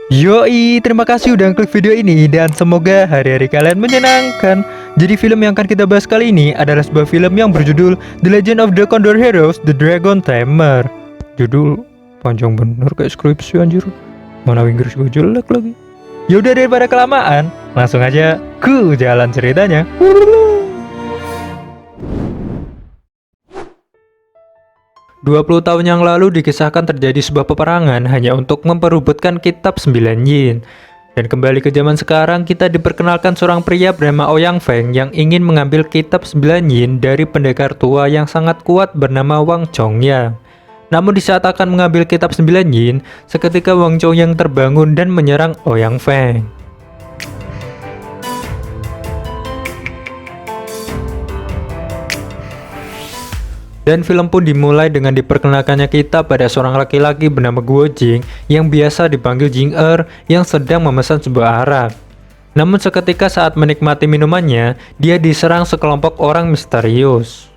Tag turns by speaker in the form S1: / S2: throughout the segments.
S1: Yoi, terima kasih udah klik video ini dan semoga hari-hari kalian menyenangkan. Jadi film yang akan kita bahas kali ini adalah sebuah film yang berjudul The Legend of the Condor Heroes, The Dragon Tamer. Judul panjang bener kayak skripsi anjir. Mana Inggris gue jelek lagi. Yaudah daripada kelamaan, langsung aja ke jalan ceritanya. 20 tahun yang lalu dikisahkan terjadi sebuah peperangan hanya untuk memperebutkan kitab 9 yin. Dan kembali ke zaman sekarang, kita diperkenalkan seorang pria bernama Ouyang Feng yang ingin mengambil kitab 9 yin dari pendekar tua yang sangat kuat bernama Wang Chongyang. Namun di saat akan mengambil kitab 9 yin, seketika Wang Chongyang terbangun dan menyerang Ouyang Feng. Dan film pun dimulai dengan diperkenalkannya kita pada seorang laki-laki bernama Guo Jing yang biasa dipanggil Jing Er yang sedang memesan sebuah arak. Namun seketika saat menikmati minumannya, dia diserang sekelompok orang misterius.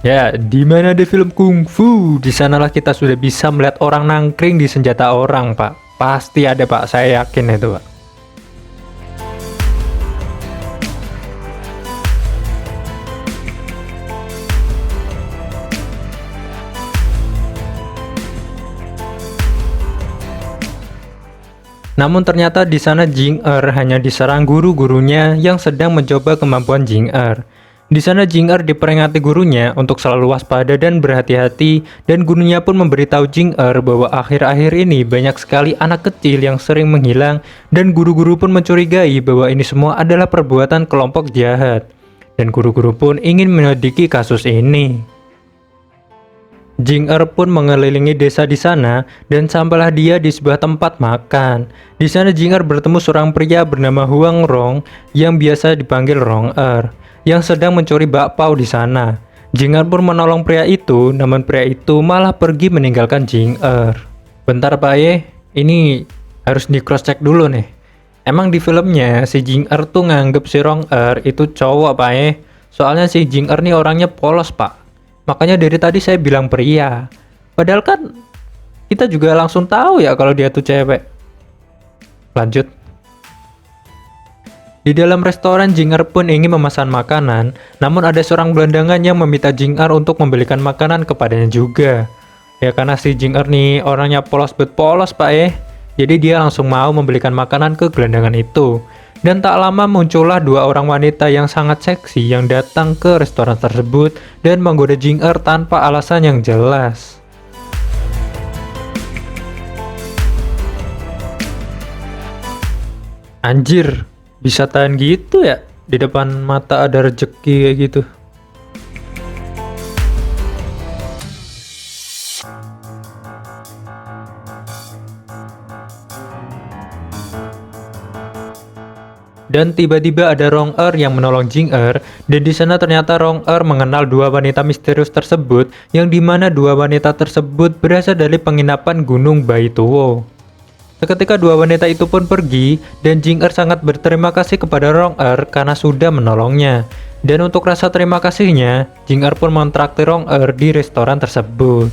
S1: Ya, di mana ada film kungfu, di sanalah kita sudah bisa melihat orang nangkring di senjata orang, Pak. Pasti ada, Pak. Saya yakin itu, Pak. Namun ternyata di sana Jing Er hanya diserang guru-gurunya yang sedang mencoba kemampuan Jing Er. Di sana Jing Er diperingati gurunya untuk selalu waspada dan berhati-hati, dan gurunya pun memberitahu Jing Er bahwa akhir-akhir ini banyak sekali anak kecil yang sering menghilang, dan guru-guru pun mencurigai bahwa ini semua adalah perbuatan kelompok jahat. Dan guru-guru pun ingin menyelidiki kasus ini. Jing Er pun mengelilingi desa di sana dan sampailah dia di sebuah tempat makan. Di sana Jing Er bertemu seorang pria bernama Huang Rong yang biasa dipanggil Rong Er, yang sedang mencuri bakpao di sana. Jing Er pun menolong pria itu, namun pria itu malah pergi meninggalkan Jing Er. Bentar Pak Ye, ini harus di cross check dulu nih. Emang di filmnya si Jing Er tuh nganggep si Rong Er itu cowok Pak Ye. Soalnya si Jing Er nih orangnya polos Pak. Makanya dari tadi saya bilang pria. Padahal kan kita juga langsung tahu ya kalau dia tuh cewek. Lanjut. Di dalam restoran, Jing Er pun ingin memesan makanan, namun ada seorang gelandangan yang meminta Jing Er untuk membelikan makanan kepadanya juga. Ya karena si Jing Er nih orangnya polos Pak Jadi dia langsung mau membelikan makanan ke gelandangan itu. Dan tak lama muncullah dua orang wanita yang sangat seksi yang datang ke restoran tersebut dan menggoda Jing Er tanpa alasan yang jelas. Anjir, bisa tahan gitu ya? Di depan mata ada rejeki kayak gitu. Dan tiba-tiba ada Rong Er yang menolong Jing Er, dan di sana ternyata Rong Er mengenal dua wanita misterius tersebut, yang dimana dua wanita tersebut berasal dari penginapan Gunung Baituo. Seketika dua wanita itu pun pergi, dan Jing Er sangat berterima kasih kepada Rong Er karena sudah menolongnya. Dan untuk rasa terima kasihnya, Jing Er pun mentraktir Rong Er di restoran tersebut.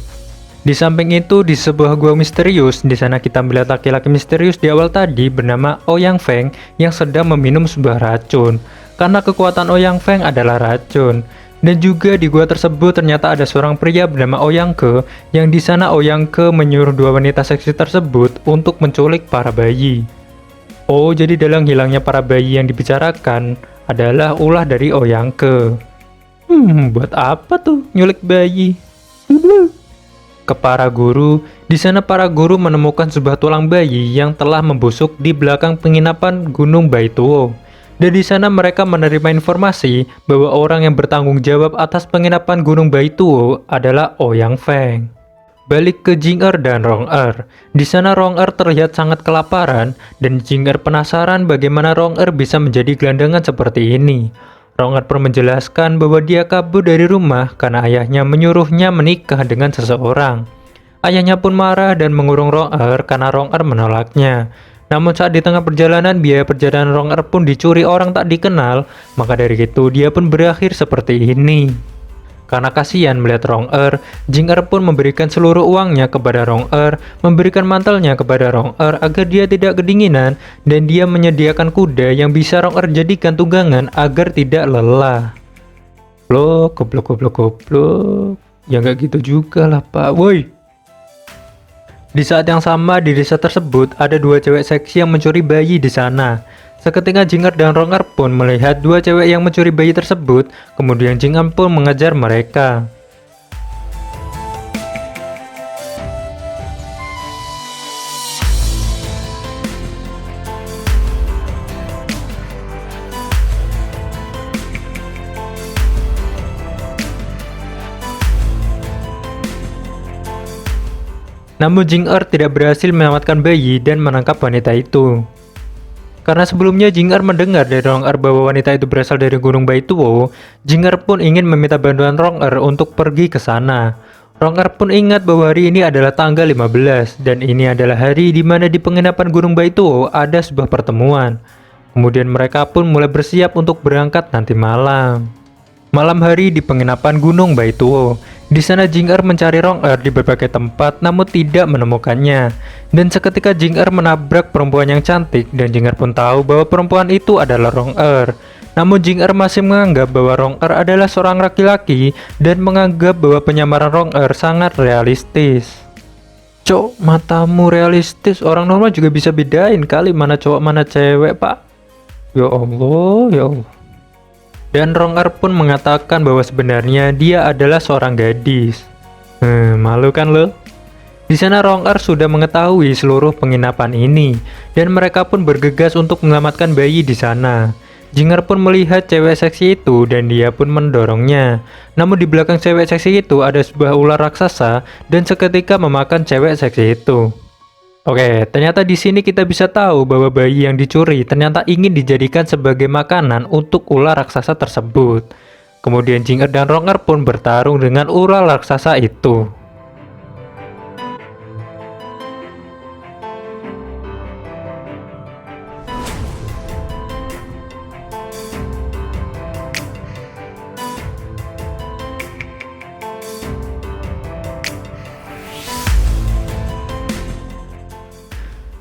S1: Di samping itu, di sebuah gua misterius, di sana kita melihat laki-laki misterius di awal tadi bernama Ouyang Feng yang sedang meminum sebuah racun. Karena kekuatan Ouyang Feng adalah racun. Dan juga di gua tersebut ternyata ada seorang pria bernama Ouyang Ke, yang di sana Ouyang Ke menyuruh dua wanita seksi tersebut untuk menculik para bayi. Oh, jadi dalam hilangnya para bayi yang dibicarakan adalah ulah dari Ouyang Ke. Buat apa tuh nyulik bayi? Ke para guru, di sana para guru menemukan sebuah tulang bayi yang telah membusuk di belakang penginapan Gunung Baituo. Dan di sana mereka menerima informasi bahwa orang yang bertanggung jawab atas penginapan Gunung Baituo adalah Ouyang Feng. Balik ke Jing Er dan Rong Er. Di sana Rong Er terlihat sangat kelaparan dan Jing Er penasaran bagaimana Rong Er bisa menjadi gelandangan seperti ini. Rong Er pun menjelaskan bahwa dia kabur dari rumah karena ayahnya menyuruhnya menikah dengan seseorang. Ayahnya pun marah dan mengurung Rong-er karena Rong-er menolaknya. Namun saat di tengah perjalanan, biaya perjalanan Rong-er pun dicuri orang tak dikenal, maka dari itu dia pun berakhir seperti ini. Karena kasihan melihat Rong-er, Jing-er pun memberikan seluruh uangnya kepada Rong-er, memberikan mantelnya kepada Rong-er agar dia tidak kedinginan, dan dia menyediakan kuda yang bisa Rong-er jadikan tunggangan agar tidak lelah. Goblok. Ya nggak gitu juga lah pak, woi. Di saat yang sama di desa tersebut ada dua cewek seksi yang mencuri bayi di sana. Seketika Jing-er dan Rong-er pun melihat dua cewek yang mencuri bayi tersebut, kemudian Jing-er pun mengejar mereka. Namun Jing-er tidak berhasil menyelamatkan bayi dan menangkap wanita itu. Karena sebelumnya Jing-er mendengar dari Rong-er bahwa wanita itu berasal dari Gunung Baituo, Jing-er pun ingin meminta bantuan Rong-er untuk pergi ke sana. Rong-er pun ingat bahwa hari ini adalah tanggal 15, dan ini adalah hari di mana di penginapan Gunung Baituo ada sebuah pertemuan. Kemudian mereka pun mulai bersiap untuk berangkat nanti malam. Malam hari di penginapan Gunung Baituo. Di sana Jing-er mencari Rong-er di berbagai tempat namun tidak menemukannya. Dan seketika Jing-er menabrak perempuan yang cantik dan Jing-er pun tahu bahwa perempuan itu adalah Rong-er. Namun Jing-er masih menganggap bahwa Rong-er adalah seorang laki-laki dan menganggap bahwa penyamaran Rong-er sangat realistis. Cok, matamu realistis, orang normal juga bisa bedain kali mana cowok mana cewek pak. Ya Allah. Dan Rong-er pun mengatakan bahwa sebenarnya dia adalah seorang gadis. Malu kan lo? Di sana Rong-er sudah mengetahui seluruh penginapan ini, dan mereka pun bergegas untuk menyelamatkan bayi di sana. Jing-er pun melihat cewek seksi itu dan dia pun mendorongnya. Namun di belakang cewek seksi itu ada sebuah ular raksasa dan seketika memakan cewek seksi itu. Oke, ternyata di sini kita bisa tahu bahwa bayi yang dicuri ternyata ingin dijadikan sebagai makanan untuk ular raksasa tersebut. Kemudian Jing-er dan Rong-er pun bertarung dengan ular raksasa itu.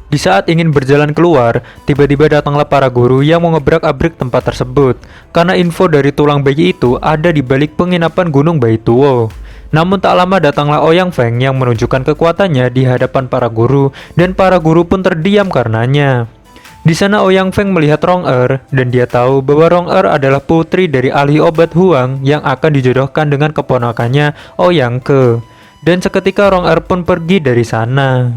S1: Di saat ingin berjalan keluar, tiba-tiba datanglah para guru yang mau ngebrak-abrik tempat tersebut. Karena info dari tulang bayi itu ada di balik penginapan Gunung Baituo. Namun tak lama datanglah Ouyang Feng yang menunjukkan kekuatannya di hadapan para guru, dan para guru pun terdiam karenanya. Di sana Ouyang Feng melihat Rong-er, dan dia tahu bahwa Rong-er adalah putri dari ahli obat Huang yang akan dijodohkan dengan keponakannya Ouyang Ke. Dan seketika Rong-er pun pergi dari sana.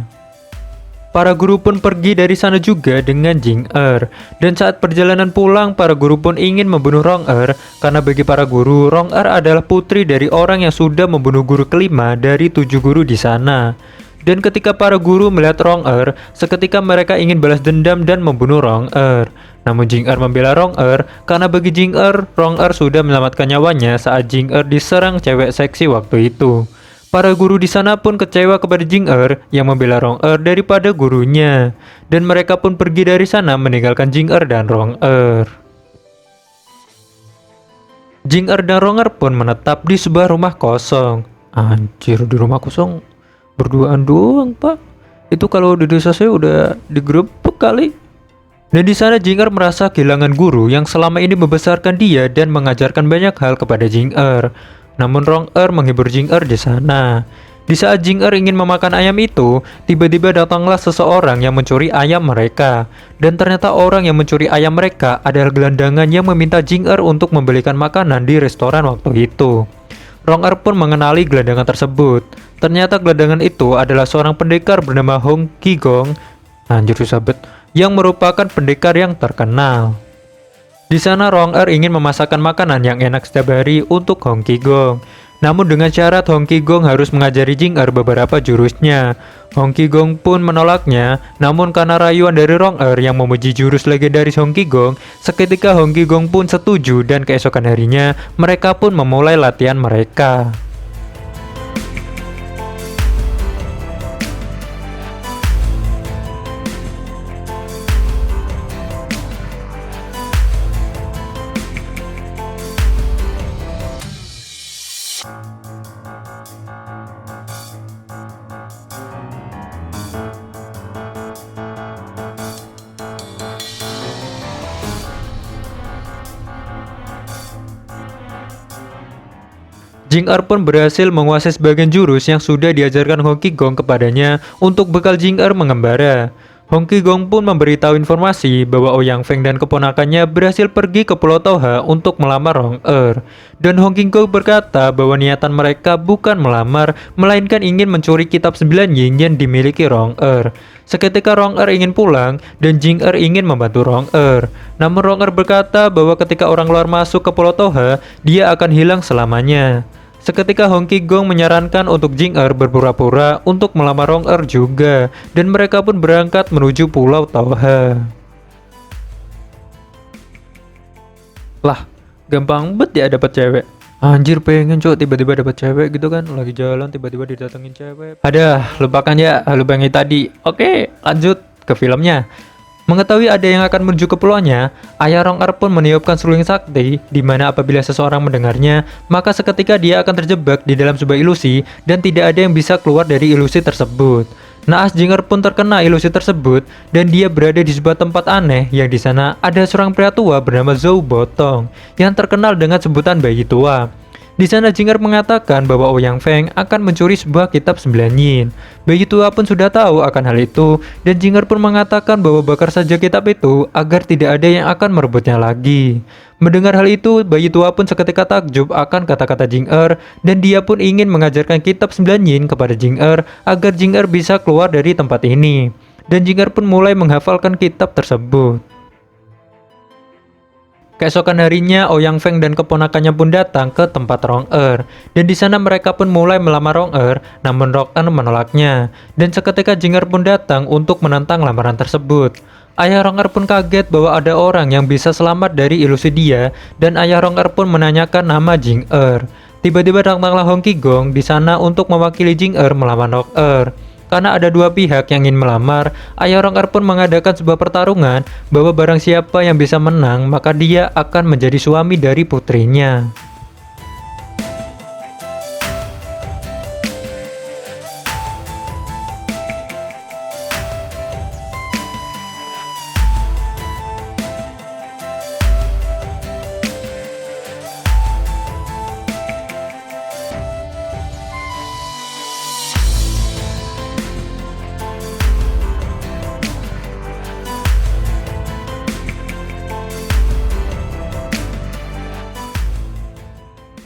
S1: Para guru pun pergi dari sana juga dengan Jing-er. Dan saat perjalanan pulang, para guru pun ingin membunuh Rong-er karena bagi para guru, Rong-er adalah putri dari orang yang sudah membunuh guru kelima dari 7 guru di sana. Dan ketika para guru melihat Rong-er, seketika mereka ingin balas dendam dan membunuh Rong-er. Namun Jing-er membela Rong-er karena bagi Jing-er, Rong-er sudah menyelamatkan nyawanya saat Jing-er diserang cewek seksi waktu itu. Para guru di sana pun kecewa kepada Jing-er yang membela Rong-er daripada gurunya, dan mereka pun pergi dari sana meninggalkan Jing-er dan Rong-er. Jing-er dan Rong-er pun menetap di sebuah rumah kosong. Anjir, di rumah kosong berduaan doang pak. Itu kalau di desa saya udah digerebek kali. Dan di sana Jing-er merasa kehilangan guru yang selama ini membesarkan dia dan mengajarkan banyak hal kepada Jing-er. Namun Rong-er menghibur Jing-er di sana. Di saat Jing-er ingin memakan ayam itu, tiba-tiba datanglah seseorang yang mencuri ayam mereka. Dan ternyata orang yang mencuri ayam mereka adalah gelandangan yang meminta Jing-er untuk membelikan makanan di restoran waktu itu. Rong-er pun mengenali gelandangan tersebut. Ternyata gelandangan itu adalah seorang pendekar bernama Hong Qigong, anjir susah bet, yang merupakan pendekar yang terkenal. Di sana Rong-er ingin memasakkan makanan yang enak setiap hari untuk Hong Qigong. Namun dengan syarat Hong Qigong harus mengajari Jing-er beberapa jurusnya. Hong Qigong pun menolaknya, namun karena rayuan dari Rong-er yang memuji jurus legendaris Hong Qigong, seketika Hong Qigong pun setuju dan keesokan harinya mereka pun memulai latihan mereka. Jing Er pun berhasil menguasai sebagian jurus yang sudah diajarkan Hong Qigong kepadanya untuk bekal Jing Er mengembara. Hong Qigong pun memberitahu informasi bahwa Ouyang Feng dan keponakannya berhasil pergi ke Pulau Toha untuk melamar Rong Er. Dan Hong Qigong berkata bahwa niatan mereka bukan melamar, melainkan ingin mencuri kitab 9 yin yang dimiliki Rong Er. Seketika Rong Er ingin pulang dan Jing Er ingin membantu Rong Er. Namun Rong Er berkata bahwa ketika orang luar masuk ke Pulau Toha, dia akan hilang selamanya. Seketika Hong Qigong menyarankan untuk Jing Er berpura-pura untuk melamar Rong Er juga, dan mereka pun berangkat menuju Pulau Toha. Lah, gampang bet ya dapat cewek. Anjir pengen cok tiba-tiba dapat cewek gitu kan, lagi jalan tiba-tiba didatengin cewek. Ada, lupakan ya, lupakan yang tadi. Oke, lanjut ke filmnya. Mengetahui ada yang akan menuju ke pulaunya, ayah Rong Er pun meniupkan seruling sakti, di mana apabila seseorang mendengarnya, maka seketika dia akan terjebak di dalam sebuah ilusi dan tidak ada yang bisa keluar dari ilusi tersebut. Naas Jing Er pun terkena ilusi tersebut dan dia berada di sebuah tempat aneh yang di sana ada seorang pria tua bernama Zhou Botong yang terkenal dengan sebutan bayi tua. Di sana Jing Er mengatakan bahwa Ouyang Feng akan mencuri sebuah kitab 9 yin. Bayi tua pun sudah tahu akan hal itu dan Jing Er pun mengatakan bahwa bakar saja kitab itu agar tidak ada yang akan merebutnya lagi. Mendengar hal itu, bayi tua pun seketika takjub akan kata-kata Jing Er dan dia pun ingin mengajarkan kitab 9 yin kepada Jing Er agar Jing Er bisa keluar dari tempat ini. Dan Jing Er pun mulai menghafalkan kitab tersebut. Keesokan harinya, Ouyang Feng dan keponakannya pun datang ke tempat Rong Er. Dan di sana mereka pun mulai melamar Rong Er, namun Rong Er menolaknya. Dan seketika Jing Er pun datang untuk menentang lamaran tersebut. Ayah Rong Er pun kaget bahwa ada orang yang bisa selamat dari ilusi dia, dan ayah Rong Er pun menanyakan nama Jing Er. Tiba-tiba datanglah Hong Qigong di sana untuk mewakili Jing Er melawan Rong Er. Karena ada dua pihak yang ingin melamar, ayah Rong Er pun mengadakan sebuah pertarungan bahwa barang siapa yang bisa menang, maka dia akan menjadi suami dari putrinya.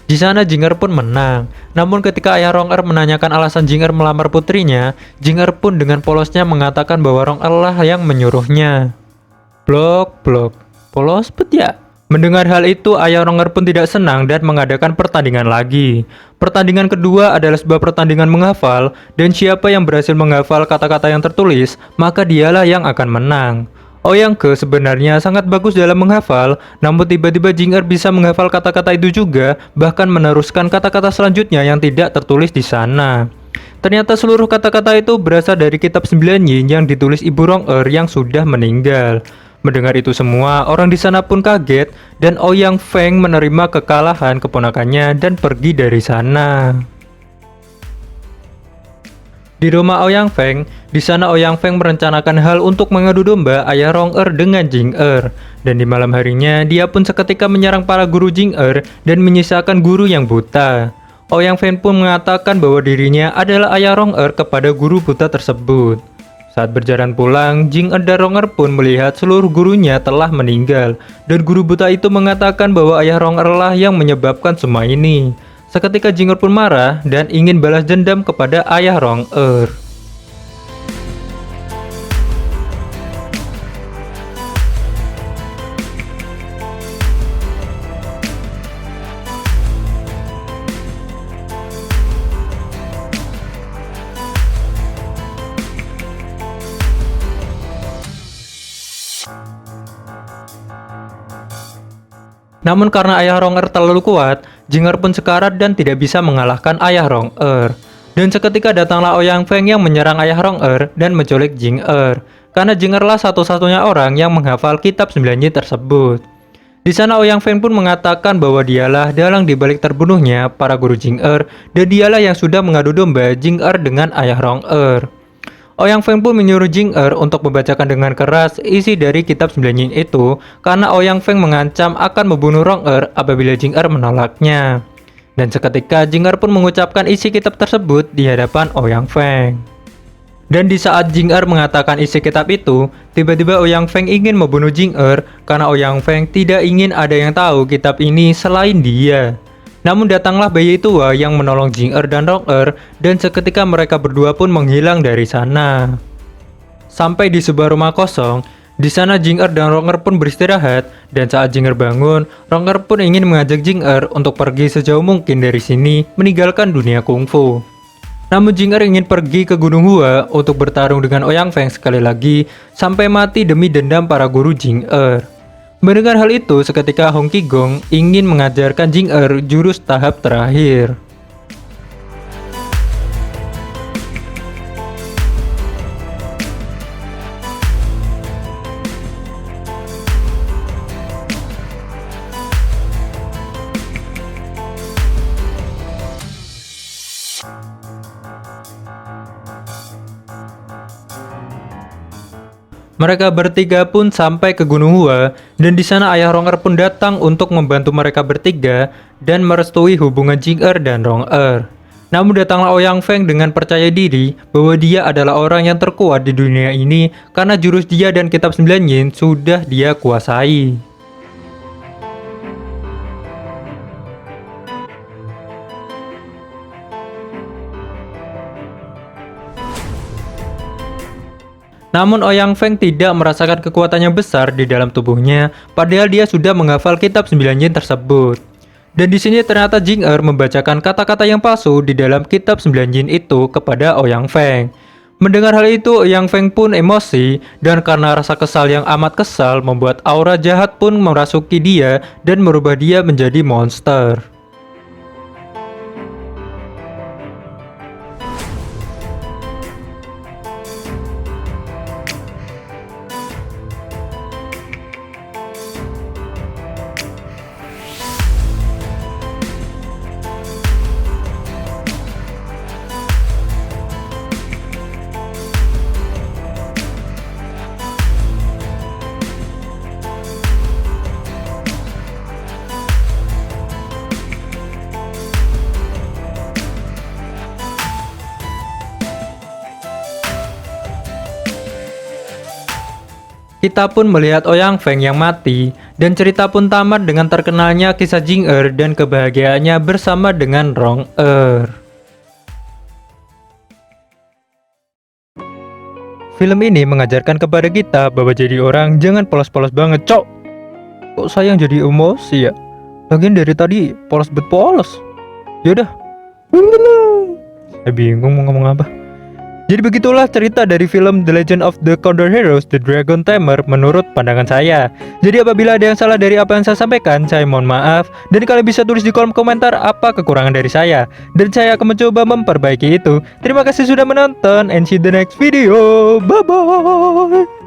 S1: Di sana Jing Er pun menang. Namun ketika ayah Rong Er menanyakan alasan Jing Er melamar putrinya, Jing Er pun dengan polosnya mengatakan bahwa Rong Er lah yang menyuruhnya. Blok, polos bet ya. Mendengar hal itu, ayah Rong Er pun tidak senang dan mengadakan pertandingan lagi. Pertandingan kedua adalah sebuah pertandingan menghafal, dan siapa yang berhasil menghafal kata-kata yang tertulis, maka dialah yang akan menang. Ouyang Ge sebenarnya sangat bagus dalam menghafal, namun tiba-tiba Jing Er bisa menghafal kata-kata itu juga, bahkan meneruskan kata-kata selanjutnya yang tidak tertulis di sana. Ternyata seluruh kata-kata itu berasal dari kitab 9 yin yang ditulis ibu Rong Er yang sudah meninggal. Mendengar itu semua, orang di sana pun kaget dan Ouyang Feng menerima kekalahan keponakannya dan pergi dari sana. Di rumah Ouyang Feng, di sana Ouyang Feng merencanakan hal untuk mengadu domba ayah Rong Er dengan Jing Er. Dan di malam harinya, dia pun seketika menyerang para guru Jing Er dan menyisakan guru yang buta. Ouyang Feng pun mengatakan bahwa dirinya adalah ayah Rong Er kepada guru buta tersebut. Saat berjalan pulang, Jing Er dan Rong Er pun melihat seluruh gurunya telah meninggal. Dan guru buta itu mengatakan bahwa ayah Rong Er lah yang menyebabkan semua ini. Seketika Jing Er pun marah dan ingin balas dendam kepada ayah Rong Er. Namun karena ayah Rong Er terlalu kuat, Jing Er pun sekarat dan tidak bisa mengalahkan ayah Rong Er. Dan seketika datanglah Ouyang Feng yang menyerang ayah Rong Er dan menculik Jing Er. Karena Jing Er lah satu-satunya orang yang menghafal kitab 9 yin tersebut. Di sana Ouyang Feng pun mengatakan bahwa dialah dalang dibalik terbunuhnya para guru Jing Er dan dialah yang sudah mengadu domba Jing Er dengan ayah Rong Er. Ouyang Feng pun menyuruh Jing Er untuk membacakan dengan keras isi dari kitab 9 yin itu karena Ouyang Feng mengancam akan membunuh Rong Er apabila Jing Er menolaknya. Dan seketika Jing Er pun mengucapkan isi kitab tersebut di hadapan Ouyang Feng. Dan di saat Jing Er mengatakan isi kitab itu, tiba-tiba Ouyang Feng ingin membunuh Jing Er karena Ouyang Feng tidak ingin ada yang tahu kitab ini selain dia. Namun datanglah bayi tua yang menolong Jing Er dan Rong Er, dan seketika mereka berdua pun menghilang dari sana. Sampai di sebuah rumah kosong, di sana Jing Er dan Rong Er pun beristirahat, dan saat Jing Er bangun, Rong Er pun ingin mengajak Jing Er untuk pergi sejauh mungkin dari sini, meninggalkan dunia kungfu. Namun Jing Er ingin pergi ke Gunung Hua untuk bertarung dengan Ouyang Feng sekali lagi, sampai mati demi dendam para guru Jing Er. Mendengar hal itu, seketika Hong Qigong ingin mengajarkan Jing Er jurus tahap terakhir. Mereka bertiga pun sampai ke Gunung Hua, dan di sana ayah Rong Er pun datang untuk membantu mereka bertiga dan merestui hubungan Jing Er dan Rong Er. Namun datanglah Ouyang Feng dengan percaya diri bahwa dia adalah orang yang terkuat di dunia ini karena jurus dia dan kitab 9 yin sudah dia kuasai. Namun Ouyang Feng tidak merasakan kekuatannya besar di dalam tubuhnya, padahal dia sudah menghafal kitab 9 yin tersebut. Dan di sini ternyata Jing Er membacakan kata-kata yang palsu di dalam kitab 9 yin itu kepada Ouyang Feng. Mendengar hal itu, Ouyang Feng pun emosi, dan karena rasa kesal yang amat kesal membuat aura jahat pun merasuki dia dan merubah dia menjadi monster. Kita pun melihat Ouyang Feng yang mati, dan cerita pun tamat dengan terkenalnya kisah Jing Er dan kebahagiaannya bersama dengan Rong Er. Film ini mengajarkan kepada kita bahwa jadi orang jangan polos-polos banget, cok. Kok sayang jadi emosi ya? Lagian dari tadi polos bet polos. Yaudah. Bingung mau ngomong apa. Jadi begitulah cerita dari film The Legend of the Condor Heroes The Dragon Tamer menurut pandangan saya. Jadi apabila ada yang salah dari apa yang saya sampaikan, saya mohon maaf. Dan kalian bisa tulis di kolom komentar apa kekurangan dari saya, dan saya akan mencoba memperbaiki itu. Terima kasih sudah menonton, and see you the next video. Bye bye.